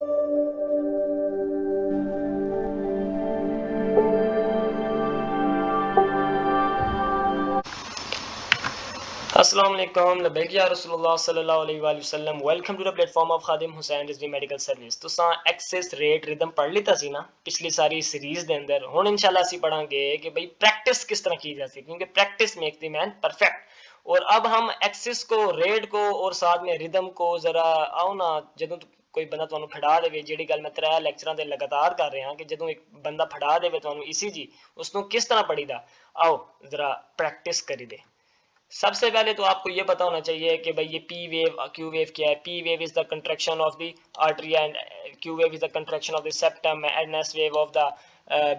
अस्सलाम वालेकुम लबैक या रसूलुल्लाह सल्लल्लाहु अलैहि वसल्लम। Welcome to the platform of Khadim Hussain Rizvi medical service. तुसां एक्सेस रेट रिदम पढ़ लीता सी ना पिछली सारी सीरीज दे अंदर। हुण इंशाल्लाह असी पढ़ांगे कि भाई प्रैक्टिस किस तरह की जाती है, क्योंकि practice make the man perfect. और अब हम एक्सेस को, रेट को और साथ में रिदम को जरा आओ ना, जदों कोई बंदा तुहानू फड़ा देवे, जिहड़ी गल मैं 3 लेक्चरां दे लगातार कर रहा कि जदों एक बंदा फड़ा देवे तुहानू ईसीजी, उसनू किस तरह पढ़ीदा, आओ जरा प्रैक्टिस करी दे। सबसे पहले तो आपको ये पता होना चाहिए कि भाई ये पी वेव क्यू वेव क्या है। P wave is the contraction of the artery and Q wave is the contraction of the septum and S wave of the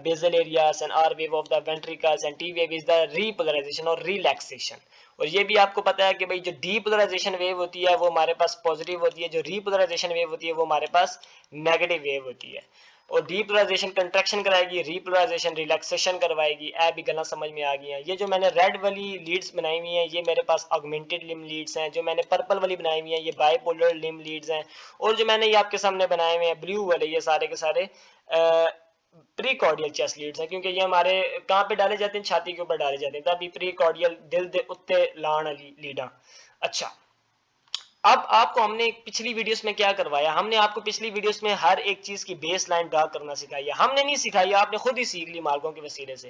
basal areas and R wave of the ventricles and T wave is the repolarization और relaxation. और ये भी आपको पता है कि भाई जो डीपोलराइजेशन वेव होती है वो हमारे पास पॉजिटिव होती है, जो रीपोलराइजेशन वेव होती है वो हमारे पास नेगेटिव वेव होती है। और डीपोलराइजेशन कंट्रैक्शन कराएगी, रीपोलराइजेशन रिलैक्सेशन करवाएगी। ए भी गला समझ में आ गई हैं। ये जो मैंने रेड वाली लीड्स बनाई हुई हैं ये मेरे पास ऑगमेंटेड लिम लीड्स हैं। जो मैंने पर्पल वाली बनाई हुई हैं ये बाइपोलर लिम लीड्स हैं। और जो मैंने ये आपके सामने बनाए हुए हैं ब्लू वाले, ये सारे के सारे प्रीकॉर्डियल चेस्ट लीड्स हैं, क्योंकि ये हमारे कहाँ पे डाले जाते हैं, छाती के ऊपर डाले जाते हैं। तभी प्रीकॉर्डियल दिल दे उत्ते लाण वाली लीडा। अच्छा, अब आपको हमने पिछली वीडियोस में क्या करवाया, हमने आपको पिछली वीडियोस में हर एक चीज की बेस लाइन ड्रा करना सिखाई है। हमने नहीं सिखाई, आपने खुद ही सीख ली मार्कों के वसीले से।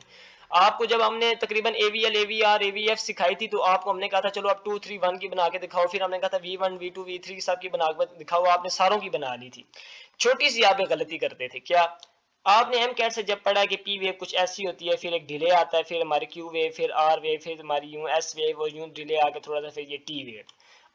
आपको जब हमने तकरीबन एवीएल एवीआर एवीएफ सिखाई थी तो आपको हमने कहा था चलो अब 2 3 1 की बना के दिखाओ। फिर हमने कहा था V1 V2 V3 सब की बना के दिखाओ। आपने सारों की बना ली थी। छोटी सी आप गलती करते थे, क्या आपने एम कैट से जब पढ़ा कि पी वेव कुछ ऐसी होती है, फिर एक डिले आता है, फिर हमारी क्यू वेव, फिर आर वेव, फिर हमारी यूं एस वेव और यूं डिले आके थोड़ा सा फिर ये टी वेव।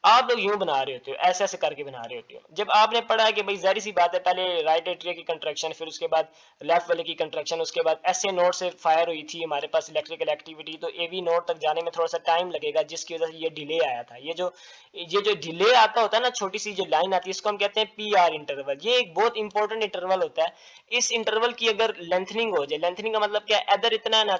आप लोग यूं बना रहे होते हो, ऐसे ऐसे करके बना रहे होते हो। जब आपने पढ़ा है कि भाई जाहिर सी बात है पहले राइट एट्रिया की कंट्रैक्शन, फिर उसके बाद लेफ्ट वाले की कंट्रैक्शन, उसके बाद एसए नोड से फायर हुई थी हमारे पास इलेक्ट्रिकल एक्टिविटी, तो एवी नोड तक जाने में थोड़ा सा टाइम लगेगा, जिसकी वजह से ये डिले आया था। ये जो डिले आता होता है ना, छोटी सी जो लाइन आती है, इसको हम कहते हैं पी आर इंटरवल। ये एक बहुत इंपॉर्टेंट इंटरवल होता है। इस इंटरवल की अगर लेंथनिंग हो जाए, लेंथनिंग का मतलब क्या है, इधर इतना है ना,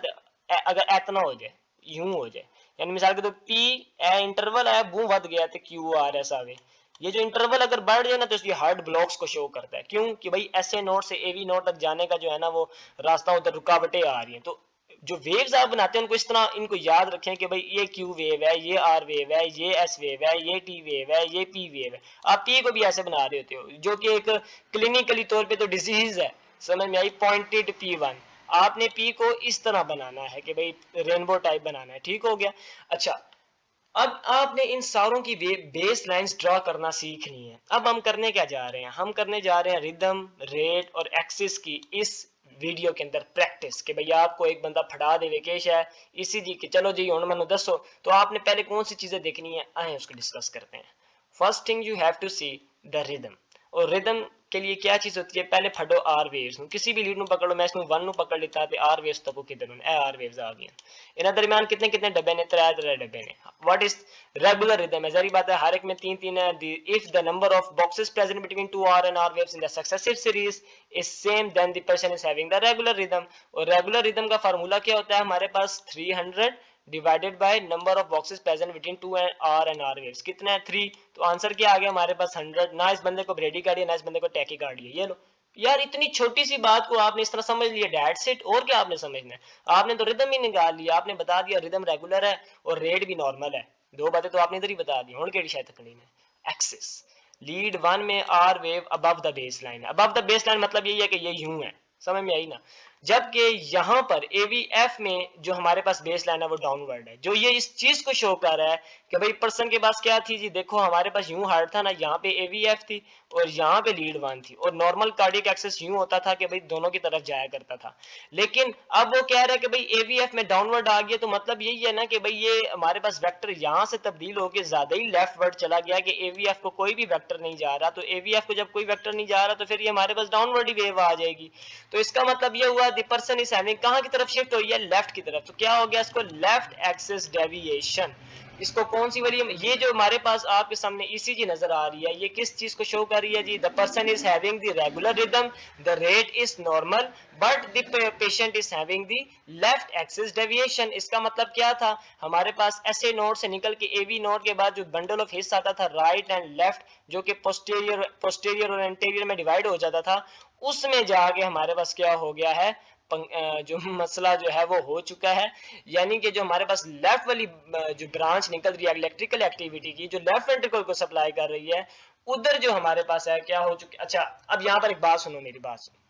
अगर इतना हो जाए, यूं हो जाए, यानी मिसाल के तो पी इंटरवल है वो बढ़ गया तो क्यू आर ऐसा आवे। ये जो इंटरवल अगर बढ़ जाए ना तो इसकी हार्ड ब्लॉक्स को शो करता है। क्यों कि भाई एसए नोड से एवी नोड तक जाने का जो है ना वो रास्ता, उधर रुकावटें आ रही हैं। तो जो वेव्स आप बनाते हैं उनको इस तरह इनको याद रखें कि भाई ये क्यू वेव है, ये आर वेव है, ये एस वेव है, ये टी वेव है, ये पी वेव है। आप पी को भी ऐसे बना रहे होते हो, जो कि एक क्लिनिकली तौर पे तो डिजीज है, समझ में आई, पॉइंटेड P1। आपने पी को इस तरह बनाना है कि भाई रेनबो टाइप बनाना है, ठीक हो गया। अच्छा, अब आपने इन सारों की बेस लाइंस ड्रा करना सीखनी है। अब हम करने क्या जा रहे हैं, हम करने जा रहे हैं रिदम, रेट और एक्सिस की इस वीडियो के अंदर प्रैक्टिस। कि भैया आपको एक बंदा फड़ा दे वेकेश है ईसीजी के, चलो जी हुण मैनू दसो, तो आपने पहले कौन सी चीजें देखनी है, आए उसको डिस्कस करते हैं। First thing you have to see the rhythm. और रिदम के लिए क्या चीज होती है, पहले फड़ो आर वेव्स, किसी भी लीड नु पकड़ो, मैं इसमें 1 नु पकड़ लेता ते आर वेव्स तक किधर ए आर वेव्स आ गई। इन्हां दरमियान कितने कितने डब्बे ने, 3 डब्बे ने। व्हाट इज रेगुलर रिदम है, जारी बात है हर एक में 3 है। If the number of boxes present between 2 R and R waves in the successive series is same then the person is having the regular rhythm. और रेगुलर रिदम का formula क्या होता है, हमारे पास 300 divided by number of boxes present between 2 R and R waves, कितना है 3। तो आंसर क्या आ गया हमारे पास 100। ना इस बंदे को ब्रेडी कार्डिया, ना इस बंदे को टैकी कार्डिया। ये लो यार, इतनी छोटी सी बात को आपने इस तरह समझ लिया, डेट्स इट। और क्या आपने समझना है, आपने तो रिदम ही निकाल लिया, आपने बता दिया रिदम रेगुलर है और रेट भी नॉर्मल है। 2 बातें तो आपने इधर ही बता दी। हुण केड़ी शायद तकनी है एक्सिस। लीड 1 में R wave above the base line है। अबव द बेस लाइन मतलब यही है कि ये यूं है, समझ में आई ना। जबकि यहां पर एवीएफ में जो हमारे पास बेस लाइन है वो डाउनवर्ड है। जो ये इस चीज को शो कर रहा है कि भाई पर्सन के पास क्या थी जी, देखो हमारे पास यूं हार्ट था ना, यहाँ पे एवीएफ थी और यहाँ पे लीड 1 थी। और नॉर्मल कार्डियक एक्सेस यूं होता था कि भाई दोनों की तरफ जाया करता था। लेकिन अब वो कह रहा है कि भाई एवीएफ में डाउनवर्ड आ गया, तो मतलब यही है ना कि भाई ये हमारे पास वेक्टर यहाँ से तब्दील होकर ज्यादा ही लेफ्टवर्ड चला गया कि एवीएफ को कोई भी वेक्टर नहीं जा रहा। तो एवीएफ को जब कोई वेक्टर नहीं जा रहा तो फिर ये हमारे पास डाउनवर्ड ही वेव आ जाएगी। तो इसका मतलब ये हुआ द पर्सन इज हैविंग, कहां की तरफ शिफ्ट हुई है, लेफ्ट की तरफ। तो क्या हो गया इसको, लेफ्ट एक्सिस डेविएशन। इसको कौन सी वाली, ये जो हमारे पास आपके सामने ईसीजी नजर आ रही है, ये किस चीज को शो कर रही है जी? The person is having the regular rhythm, the rate is normal, but the patient is having the left axis deviation. इसका मतलब क्या था? हमारे पास एसए नोड से निकल के एवी नोड के बाद जो बंडल ऑफ हिस्स आता था राइट एंड लेफ्ट, जो कि पोस्टीरियर और एंटीरियर में डिवाइड हो जाता था, उसमें जाके हमारे पास क्या हो गया है, जो मसला जो है वो हो चुका है। यानी कि जो हमारे पास लेफ्ट वाली जो ब्रांच निकल रही है इलेक्ट्रिकल एक्टिविटी की, जो लेफ्ट वेंट्रिकल को सप्लाई कर रही है, उधर जो हमारे पास है क्या हो चुकी। अच्छा, अब यहाँ पर एक बात सुनो, मेरी बात सुनो।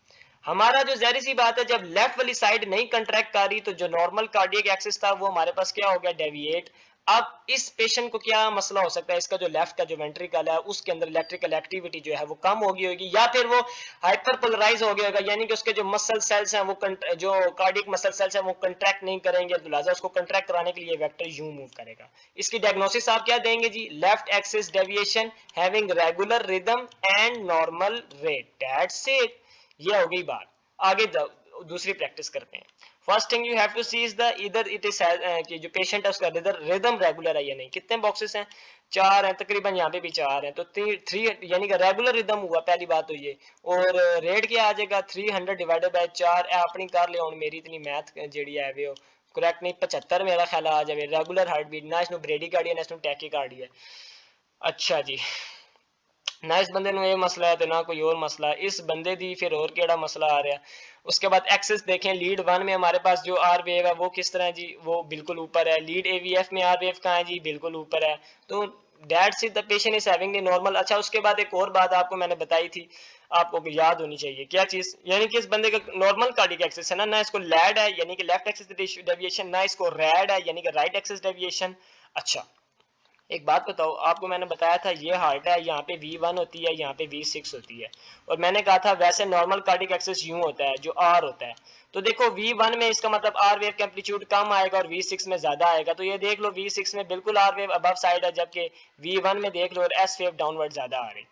हमारा जो जहरी सी बात है, जब लेफ्ट वाली साइड नहीं कंट्रैक्ट कर रही तो जो नॉर्मल कार्डियक एक्सिस था वो हमारे पास क्या हो गया, डेविएट। अब इस पेशेंट को क्या मसला हो सकता है? इसका जो लेफ्ट का जो वेंट्रिकल है उसके अंदर इलेक्ट्रिकल एक्टिविटी जो है वो कम हो गई होगी, या फिर वो हाइपरपोलराइज हो गया होगा, यानी कि उसके जो मसल सेल्स हैं वो जो कार्डियक मसल सेल्स हैं वो कंट्रैक्ट नहीं करेंगे, तो लिहाजा उसको कंट्रैक्ट कराने के लिए वेक्टर यूं मूव करेगा। इसकी डायग्नोसिस आप क्या देंगे जी? Left axis deviation having regular rhythm and normal rate, that's it. ये हो गई बात। आगे दूसरी प्रैक्टिस करते हैं। First thing you have to see is the इधर इट इज कि जो पेशेंट है उसका रिदम रेगुलर है या नहीं। कितने बॉक्सेस हैं? 4 हैं तकरीबन, यहाँ पे भी 4 हैं, तो 3 यानी कि रेगुलर रिदम हुआ, पहली बात तो ये। और रेट क्या आ जाएगा? 300 डिवाइडेड बाय 4 अपनी कर ले, मेरी इतनी मैथ जी है वे करेक्ट नहीं, 75 मेरा ख्याल आ जाए रेगुलर हार्ट बीट ना, इसमें ब्रेडी कार्ड है ना इसमें टैकी कार्ड है। अच्छा जी, ना इस बंदे ये मसला है तो ना कोई और मसला, इस बंदे दी फिर और केड़ा मसला आ रहा है। उसके बाद एक्सेस देखें, लीड 1 में हमारे पास जो आर वेव है वो किस तरह है जी? वो बिल्कुल ऊपर है। लीड एवीएफ में आर वेव कहाँ है जी? बिल्कुल ऊपर है। तो that's it, the patient is having the normal. अच्छा, उसके बाद एक और बात आपको मैंने बताई थी, आपको याद होनी चाहिए, क्या चीज? यानी कि इस बंदे का नॉर्मल कार्डियक एक्सिस है ना, ना इसको लैड है यानी कि लेफ्ट एक्सिस डेविएशन, ना इसको रैड है यानी कि राइट एक्सिस डेविएशन। अच्छा, एक बात बताओ, आपको मैंने बताया था ये हार्ट है, यहाँ पे V1 होती है, यहाँ पे V6 होती है, और मैंने कहा था वैसे नॉर्मल कार्डियक एक्सिस यूं होता है जो R होता है। तो देखो V1 में इसका मतलब R वेव का एम्पलीट्यूड कम आएगा और V6 में ज्यादा आएगा। तो ये देख लो V6 में बिल्कुल R वेव अबव साइड है, जबकि V1 में देख लो और S वेव डाउनवर्ड ज्यादा आ रही।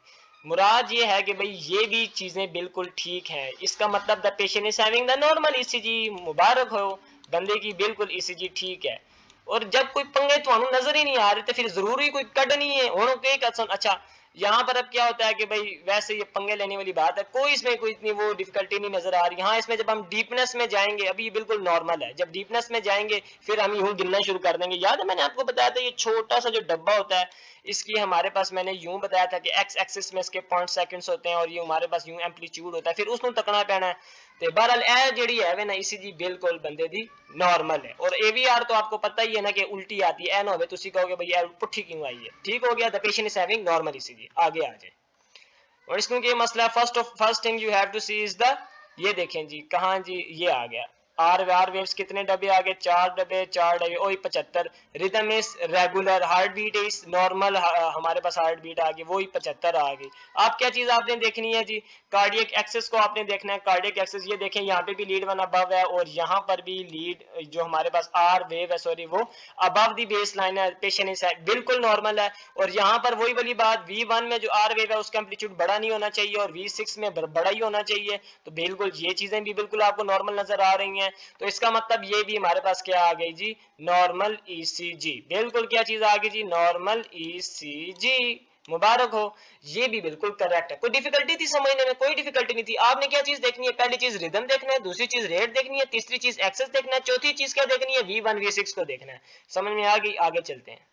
मुराद ये है कि भाई ये भी चीजें बिल्कुल ठीक हैं। इसका मतलब the patient is having the normal ECG, मुबारक हो, बंदे की बिल्कुल ईसीजी ठीक है। और जब कोई पंगे तो नजर ही नहीं आ रहे थे, फिर जरूरी कोई कड नहीं है होना के। अच्छा, यहाँ पर अब क्या होता है कि भाई वैसे ये पंगे लेने वाली बात है, कोई इसमें कोई इतनी वो डिफिकल्टी नहीं नजर आ रही। हाँ, इसमें जब हम डीपनेस में जाएंगे, अभी ये बिल्कुल नॉर्मल है, जब डीपनेस में जाएंगे फिर हम यूं गिनना शुरू कर देंगे। याद है मैंने आपको बताया था ये छोटा सा जो डब्बा होता है, इसकी हमारे पास मैंने यूं बताया था कि एक्स एक्सिस में इसके 0.2 होते हैं और ये हमारे पास यूं एम्पलीट्यूड होता है, फिर उसको तकना पैना है। तो बहरहाल ए जी है वे ना ईसीजी बिल्कुल बंदे दी नॉर्मल है। और एवीआर तो आपको पता ही है ना कि उल्टी आती है, ए ना हो तुसी कहोगे भाई यार पुट्ठी क्यों आई है। ठीक हो गया, the patient is having normal ECG. आगे आ जाए, और इसमें ये मसला first thing you have to see is the, ये देखें जी कहाँ जी, ये आ गया आर वेव्स कितने डब्बे आ गए? 4 डब्बे वही 75। Rhythm is regular, heart beat is normal, हमारे पास हार्ट बीट आ गई वही 75 आ गई। आप क्या चीज आपने देखनी है जी? कार्डियक एक्सेस को आपने देखना है। कार्डियक एक्सेस ये देखें, यहाँ पे भी लीड 1 अबव है और यहाँ पर भी लीड जो हमारे पास आर वेव है, सॉरी, वो अबव दी बेस लाइन है, पेशेंट इज बिल्कुल नॉर्मल है। और यहाँ पर वही वाली बात, V1 में जो आर वेव है उसका एम्पलीट्यूड बड़ा नहीं होना चाहिए और V6 में बड़ा ही होना चाहिए। तो बिल्कुल ये चीजें भी बिल्कुल आपको नॉर्मल नजर आ रही हैं। तो इसका मतलब ये भी हमारे पास क्या आ गई जी? Normal ECG. बिल्कुल क्या चीज आ गई जी? Normal ECG. मुबारक हो, ये भी बिल्कुल करेक्ट है। कोई डिफिकल्टी थी समझने में? कोई डिफिकल्टी नहीं थी। आपने क्या चीज देखनी है? पहली चीज रिदम देखना है, दूसरी चीज रेट देखनी है, तीसरी चीज एक्सेस देखना है, चौथी चीज क्या देखनी है? V1 V6 को देखना है। समझ में आ गई? आगे चलते हैं।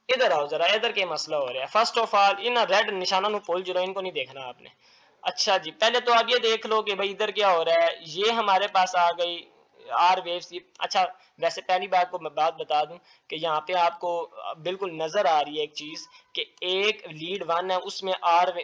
इधर आओ जरा, इधर के मसला हो रहा है। First of all in red निशाना नु भूल जरो, इनको नहीं देखना आपने। अच्छा जी, पहले तो आप ये देख लो कि भाई इधर क्या हो रहा है। ये हमारे पास आ गई आर वेव्स। अच्छा, वैसे पहली बात को मैं बात बता दूं कि यहाँ पे आपको बिल्कुल नजर आ रही है एक चीज कि एक लीड 1 है उसमें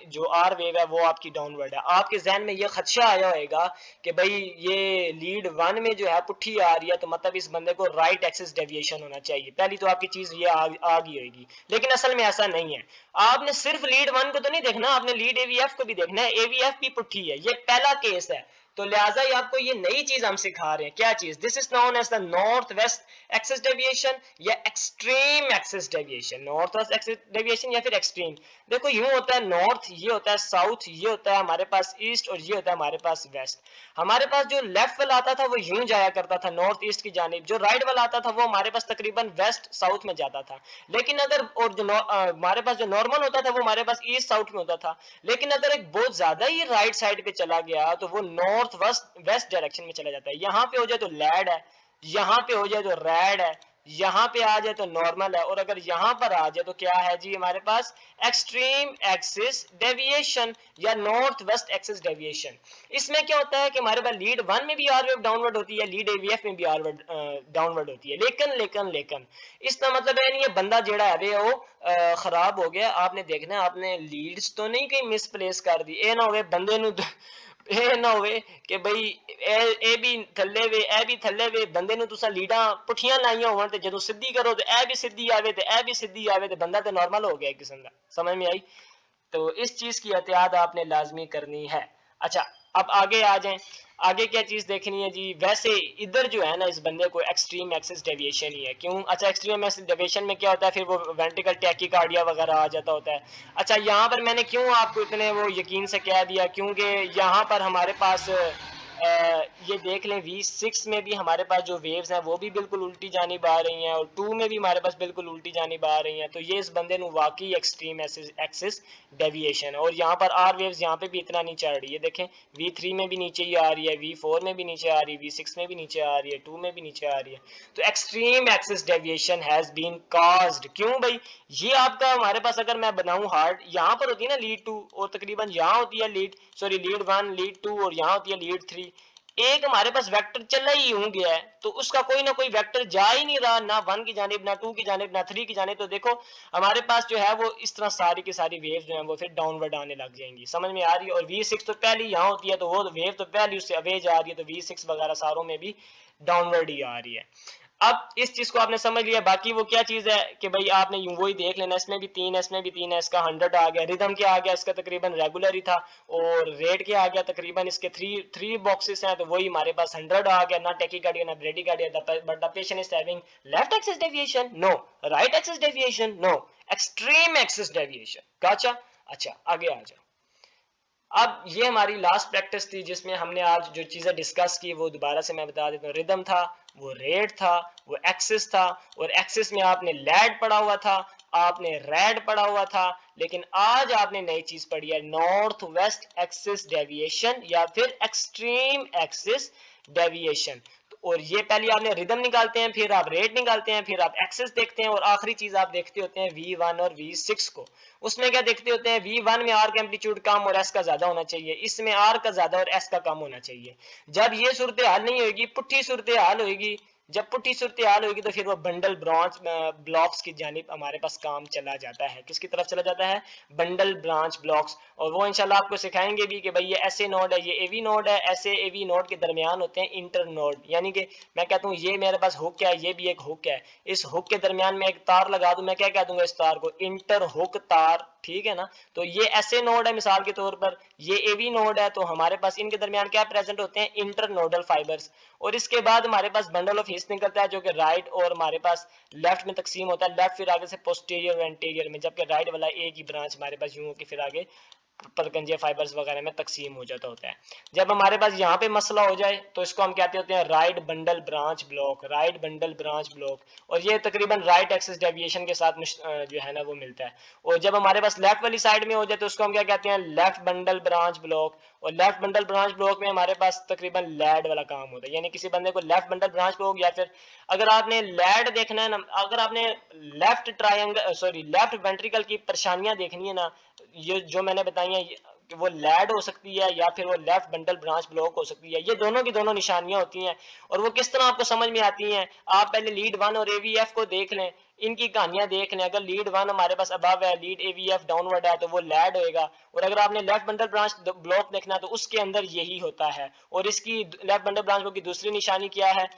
जो आर वेव है वो आपकी डाउनवर्ड है। आपके जहन में ये खदशा आया होगा कि भाई ये लीड 1 में जो है पुट्ठी आ रही है, तो मतलब इस बंदे को राइट एक्सिस डेविएशन होना चाहिए। पहली तो आपकी चीज ये आ गई होगी, लेकिन असल में ऐसा नहीं है। आपने सिर्फ लीड 1 को तो नहीं देखना, आपने लीड एवीएफ को भी देखना है। एवीएफ भी पुट्ठी है, ये पहला केस है। तो लिहाजा ये आपको ये नई चीज हम सिखा रहे हैं। क्या चीज? This is known as the north west axis deviation या extreme axis deviation. North west axis deviation या फिर एक्सट्रीम। देखो यूं होता है नॉर्थ, ये होता है साउथ, ये होता है हमारे पास ईस्ट और ये होता है हमारे पास वेस्ट। हमारे पास जो लेफ्ट वाला आता था वो यूं जाया करता था नॉर्थ ईस्ट की जानिब, जो राइट वाला आता था वो हमारे पास तकरीबन वेस्ट साउथ में जाता था। लेकिन अगर और जो हमारे पास जो नॉर्मल होता था वो हमारे पास ईस्ट साउथ में होता था। लेकिन अगर एक बहुत ज्यादा ही राइट साइड पे चला गया तो वो नॉर्थ वेस्ट वेस्ट डायरेक्शन में चला जाता है। यहाँ पे हो जाए तो लैड है, यहाँ पे हो जाए तो रैड है, यहाँ पे आ जाए तो नॉर्मल है, और अगर यहाँ पर आ जाए तो क्या है जी हमारे पास एक्सट्रीम एक्सिस डेविएशन या नॉर्थ वेस्ट एक्सिस डेविएशन। इसमें क्या होता है कि हमारे पास लीड 1 में भी आर वेव डाउनवर्ड होती है, लीड एवीएफ में भी आर वेव डाउनवर्ड होती है। लेकिन लेकिन लेकिन इसका मतलब है नहीं ये बंदा जेड़ा है वो खराब हो गया। आपने देखना है आपने लीड्स तो नहीं कहीं मिसप्लेस कर दी, ए ना हो बंदे नु ਇਹ ਨਾ ਹੋਵੇ ਕਿ ਬਈ ਇਹ ਵੀ ਥੱਲੇ ਵੇ ਇਹ ਵੀ ਥੱਲੇ ਵੇ, ਬੰਦੇ ਨੂੰ ਤੁਸੀਂ ਲੀਡਾਂ ਪੁੱਠੀਆਂ ਲਾਈਆਂ ਹੋਣ ਤੇ ਜਦੋਂ ਸਿੱਧੀ ਕਰੋ ਤੇ ਇਹ ਵੀ ਸਿੱਧੀ ਆਵੇ ਤੇ ਇਹ ਵੀ ਸਿੱਧੀ ਆਵੇ ਤੇ ਬੰਦਾ ਤੇ नॉर्मल हो गया एक किस्म का। समझ में आई? तो इस चीज की एहतियात आपने लाजमी करनी है। अच्छा अब आगे आ जाएं, आगे क्या चीज देखनी है जी? वैसे इधर जो है ना इस बंदे को एक्सट्रीम एक्सिस डेविएशन ही है। क्यों? अच्छा एक्सट्रीम एक्सिस डेविएशन में क्या होता है फिर वो वेंट्रिकल टैकीकार्डिया वगैरह आ जाता होता है। अच्छा यहाँ पर मैंने क्यों आपको इतने वो यकीन से कह दिया, क्योंकि यहाँ पर हमारे पास ये देख लें V6 में भी हमारे पास जो वेव्स हैं वो भी बिल्कुल उल्टी जानिब आ रही हैं, और 2 में भी हमारे पास बिल्कुल उल्टी जानिब आ रही हैं। तो ये इस बंदे ਨੂੰ वाकई एक्सट्रीम एक्सिस डेविएशन है। और यहाँ पर आर वेव्स यहाँ पे भी इतना नहीं चढ़ रही है, देखें V3 में भी नीचे ही आ रही है, V4 में भी नीचे आ रही है, V6 में भी नीचे आ रही है, 2 में भी नीचे आ रही है। तो extreme axis deviation has been caused. क्यों भाई? ये आपका हमारे पास अगर मैं बनाऊं हार्ट, यहाँ पर होती है ना लीड 2 और तकरीबन यहाँ होती है लीड 1 लीड 2 और यहाँ होती है लीड 3। एक हमारे पास वेक्टर चला ही यूं गया है तो उसका कोई ना कोई वेक्टर जा ही नहीं रहा, ना 1 की जानिब, ना 2 की जानिब, ना 3 की जानिब। तो देखो हमारे पास जो है वो इस तरह सारी की सारी वेव्स जो है वो फिर डाउनवर्ड आने लग जाएंगी। समझ में आ रही है? और V6 तो पहले यहाँ होती है तो वो वेव तो पहले उससे अवे जा रही है, तो V6 वगैरह सारों में भी डाउनवर्ड ही आ रही है। अब इस चीज को आपने समझ लिया। बाकी वो क्या चीज है कि भाई आपने यूं वही देख लेना, इसमें भी 3 है, इसमें भी 3 है, इसका 100 आ गया, रिदम क्या आ गया इसका तकरीबन रेगुलर ही था, और रेट क्या आ गया तकरीबन इसके 3 बॉक्सेस हैं तो वही हमारे पास 100 आ गया। ना टैकीकार्डिया ना bradycardia, but the patient is having left axis deviation, no right axis deviation, no extreme axis deviation. Gotcha? अच्छा आगे आ जाओ। अब ये हमारी लास्ट प्रैक्टिस थी जिसमें हमने आज जो चीज़ें डिस्कस की वो दोबारा से मैं बता देता हूँ। रिदम था, वो रेट था, वो एक्सिस था, और एक्सिस में आपने लैड पढ़ा हुआ था, आपने रैड पढ़ा हुआ था। लेकिन आज आपने नई चीज पढ़ी है नॉर्थ वेस्ट एक्सिस डेविएशन या फिर एक्सट्रीम एक्सिस डेविएशन। और ये पहले आपने रिदम निकालते हैं, फिर आप रेट निकालते हैं, फिर आप एक्सेस देखते हैं, और आखिरी चीज आप देखते होते हैं V1 और V6 को। उसमें क्या देखते होते हैं? V1 में R का एम्पलीट्यूड कम और S का ज्यादा होना चाहिए, इसमें R का ज्यादा और S का कम होना चाहिए। जब ये सूरत हाल नहीं होगी, पुट्ठी सूरत हाल होगी, जब पुट्ठी सूरत हाल होगी तो फिर वो बंडल ब्रांच ब्लॉक्स की जानिब हमारे पास काम चला जाता है। किसकी तरफ चला जाता है? Bundle branch blocks. और वो इंशाल्लाह आपको सिखाएंगे भी कि भाई ये ऐसे नोड है, ये एवी नोड है, ऐसे एवी नोड के दरमियान होते हैं इंटर नोड, यानी कि मैं कहता हूँ ये मेरे पास हुक है, ये भी एक हुक है, इस हुक के दरमियान में एक तार लगा दूं, मैं क्या कह दूंगा इस तार को? इंटर हुक तार। ठीक है ना? तो ये ऐसे नोड है मिसाल के तौर पर, ये एवी नोड है, तो हमारे पास इनके दरमियान क्या प्रेजेंट होते हैं? Inter nodal fibres. और इसके बाद हमारे पास बंडल ऑफ हिस्स निकलता है जो कि राइट और हमारे पास लेफ्ट में तकसीम होता है। लेफ्ट फिर आगे से पोस्टीरियर और एंटीरियर में, जबकि राइट वाला एक ही ब्रांच हमारे पास यूं कि फिर आगे परकंजे फाइबर्स वगैरह में तकसीम हो जाता होता है। जब हमारे पास यहाँ पे मसला हो जाए तो इसको हम कहते होते हैं right bundle branch block, right bundle branch block. और ये तकरीबन राइट एक्सिस डेविएशन के साथ जो है ना वो मिलता है। और जब हमारे पास लेफ्ट वाली साइड में हो जाए तो उसको हम क्या कहते हैं? Left bundle branch block. और लेफ्ट बंडल ब्रांच ब्लॉक में हमारे पास तकरीबन लैड वाला काम होता है, यानी किसी बंदे को लेफ्ट बंडल ब्रांच ब्लॉक, या फिर अगर आपने लैड देखना है ना, अगर आपने लेफ्ट ट्रायंगल लेफ्ट वेंट्रिकल की परेशानियां देखनी है ना, ये जो मैंने बताई है कि वो लैड हो सकती है या फिर वो लेफ्ट बंडल ब्रांच ब्लॉक हो सकती है। ये दोनों की दोनों निशानियां होती हैं, और वो किस तरह आपको समझ में आती हैं। आप पहले लीड 1 और AVF को देख लें, इनकी कहानियां देख लें। अगर लीड 1 हमारे पास अबव है, लीड AVF डाउनवर्ड है, तो वो लैड होएगा। और अगर आपने लेफ्ट बंडल ब्रांच ब्लॉक देखना है तो उसके अंदर यही होता है। और इसकी लेफ्ट बंडल ब्रांच ब्लॉक की दूसरी निशानी क्या है?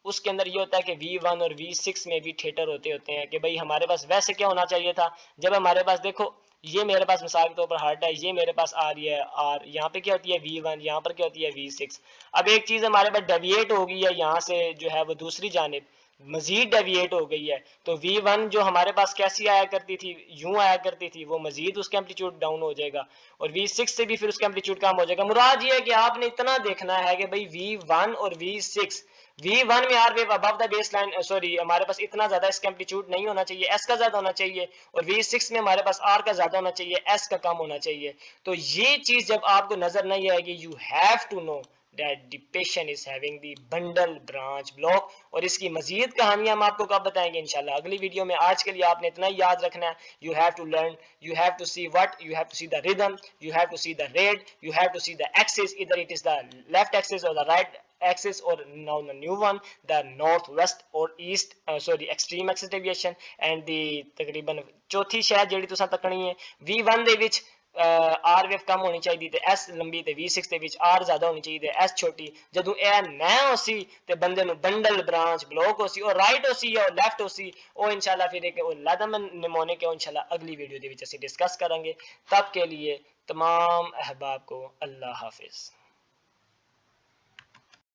उसके अंदर ये होता है कि V1 और V6 में भी थिएटर होते हैं कि भाई हमारे पास वैसे क्या होना चाहिए था। जब हमारे पास देखो ये मेरे पास मिसाल के तौर पर हार्ट है, ये मेरे पास आ रही है आर, यहाँ पे क्या होती है V1, यहाँ पर क्या होती है V6। अब एक चीज़ हमारे पास डेविएट हो गई है यहाँ से जो है वो दूसरी जानिब मजीद डेविएट हो गई है, तो V1 जो हमारे पास कैसी आया करती थी, यूं आया करती थी, वो मजीद उसका एम्पलीट्यूड डाउन हो जाएगा और V6 से भी फिर उसका एम्पलीट्यूड कम हो जाएगा। मुराद ये है कि आपने इतना देखना है कि भाई V1 और V6, V1 में R wave above the base line, sorry हमारे पास इतना ज्यादा इसका एम्पलीट्यूड नहीं होना चाहिए, एस का ज्यादा होना चाहिए, और V6 में हमारे पास आर का ज्यादा होना चाहिए, एस का कम होना चाहिए। तो ये चीज जब आपको नजर नहीं आएगी, you have to know that the patient is having the bundle branch block। और इसकी मजीद कहानियां हम आपको कब बताएंगे इंशाल्लाह अगली वीडियो में। आज के लिए आपने इतना ही याद रखना है, you have to learn, you have to see what, you have to see the rhythm, you have to see the rate, you have to see the axis, either it is the left axis or the right axis or now the new one, the northwest or east sorry extreme axis deviation। and the तकरीबन चौथी शायद ਜਿਹੜੀ ਤੁਸੀਂ ਤੱਕਣੀ ਹੈ V1 ਦੇ ਵਿੱਚ R wave कम होनी चाहिए ते एस लंबी ते V6 ਦੇ ਵਿੱਚ आर ज्यादा होनी चाहिए ते एस छोटी। ਜਦੋਂ ਇਹ ਨਾ ਹੋਸੀ ਤੇ ਬੰਦੇ ਨੂੰ ਬੰਡਲ ब्रांच ब्लॉक होसी और राइट होसी या लेफ्ट होसी, ਉਹ इंशाल्लाह फिर एक लदम निमोनिक है इंशाल्लाह अगली वीडियो ਦੇ ਵਿੱਚ ਅਸੀਂ डिस्कस करेंगे। तब के लिए तमाम अहबाब को अल्लाह हाफिज।